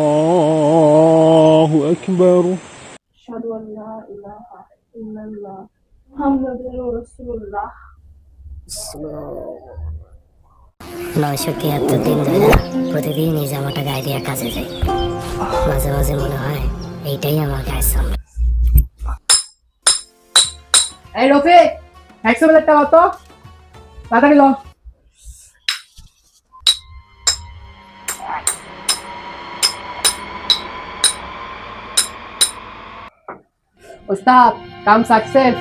الله أكبر. أشهد أن لا إله إلا الله محمد رسول الله। 973 ধরে প্রতিদিন এই জামাটা গায়ে দিয়ে কাজে যাই। মাঝে মাঝে মনে হয় এইটাই আমার গায়ের সামনে। এই রফিক, 100 টাকা কত? তাড়াতাড়ি ল। ওস্তাদ, কাম সাকসেস।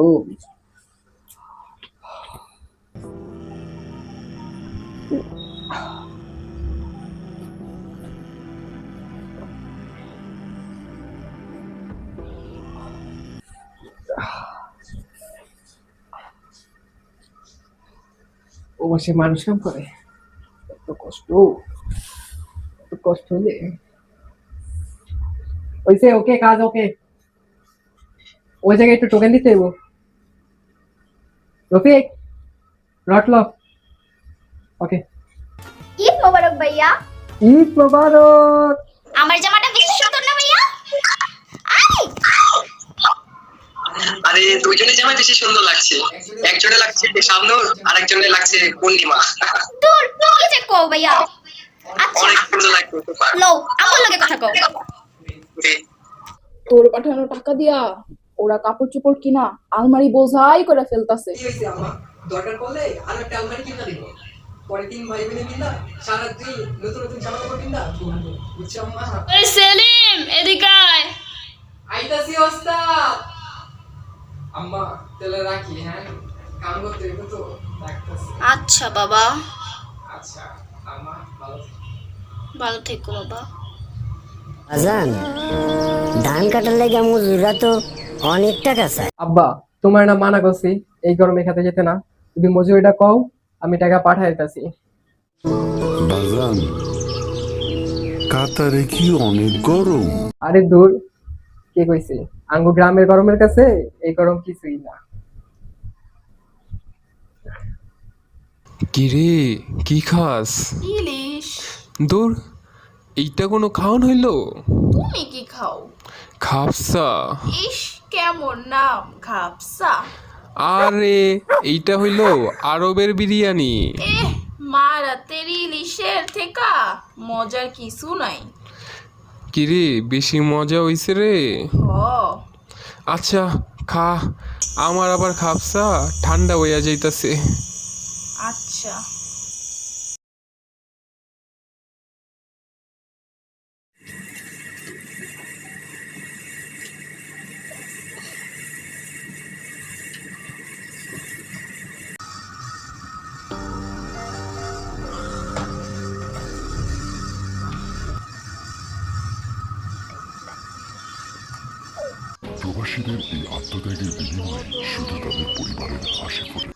ও ও সে মানুষ কাম করে, এত কষ্ট, এত কষ্ট হলে ওইসে। ওকে, কাজ ওকে। ওই জায়গায় একটু টোকেন দিতে হইব। রফিক, লট ল। ওকে। ঈদ মোবারক ভাইয়া। ঈদ মোবারক। আমার জামাটা বেশি সুন্দর না ভাইয়া? আরে দুইজনের জামাই বেশি সুন্দর লাগছে। একজনে লাগছে শাবনূর, আরেকজনে লাগছে পূর্ণিমা। দূর কি যে কও ভাইয়া। আচ্ছা অনেক সুন্দর লাগছে। লও আমার লগে কথা কও। তোর পাঠানো টাকা দিয়া ওরা কাপড় চোপড় কিনা আলমারি বোঝাই করে ফেলতাছে। কি হইছে আম্মা? দরকার পড়লে আর একটা আলমারি কিনা দিব। পরে 3 ভাই বোনে কিনা সারা দিন নতুন নতুন জামা কাপড় কিনা ঘুরবো। বুঝছো আম্মা? এই সেলিম এদিকে আয়। আইতাছি ওস্তাদ। আম্মা তাহলে রাখি, হ্যাঁ? কাম করতে হইব তো, রাখতাছি। আচ্ছা বাবা, আচ্ছা আম্মা, ভালো থেকো। ভালো থেকো বাবা। আজান, ধান কাটার লাগে মজুরা তো অনেক টাকা চায়। আব্বা, তোমার না মানা করছি এই গরমে খেতে যেতে না। তুমি মজুরিটা কও, আমি টাকা পাঠাইতাছি। বাজান, কাতারে কি অনেক গরম? আরে দূর, কে কইছে? আঙ্গু গ্রামের গরমের কাছে এই গরম কিছুই না। কিরে, কি খাস? ইলিশ। দূর, এইটা কোনো খাওন হইল? তুমি কি খাও? খাপসা। ইস কেমন নাম খাপসা। আরে এইটা হইল আরবের বিরিয়ানি। মারাতের ইলিশের থেকে মজার কিছু নাই। কিরে, বেশি মজা হইছে রে। হ আচ্ছা খা, আমার আবার খাপসা ঠান্ডা হইয়া যাইতাছে। আচ্ছা। প্রবাসীদের এই আত্মত্যাগের বিনিময়ে শুধু তাদের পরিবারের হাসি ফোটে।